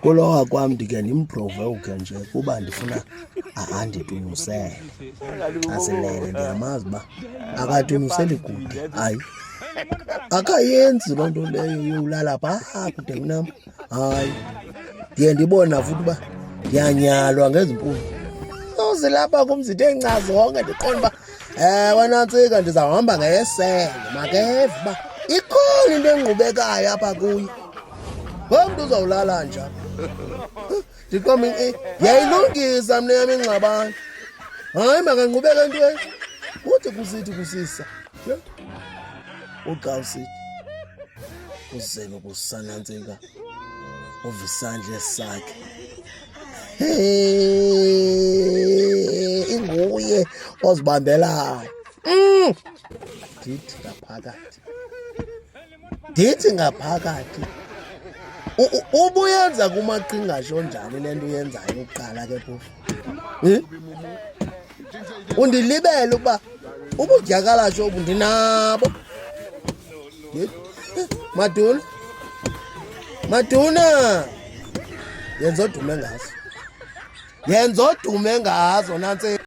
Kulowa kwam ndike ndimprovoke nje kuba ndifuna anditunisele. Xa silele ndiyamazi uba akatuniseli kude, hayi. Akayenzi loo nto leyo yolala phaa kude kunam, hayi. Ndiye ndibona futhi uba ndiyanyalwa ngezi mpumlo. Uzilapha kum zithe nca zonke ndiqonda uba wanantsika ndizawuhamba ngesele, makeve uba ikhona into engqubekayo apha kuyo. Lo mntu uzawulala njani? Ndiqomba yayilungisa mna yam ingxabano. Hayi, makangqubeke entweni. Uthi kusithi kusisa. Uxa usithi uzele ukusanantsika uva isandla sakhe. Inguye ozibambelayo. Ndithi ngaphakathi ubuyenza kumaqhingasho njani le nto uyenzayo uqala ke phofu? Undilibele ukuba ubudyakalasho obu ndinabo. Maduna, yenza odume ngazo nantsi.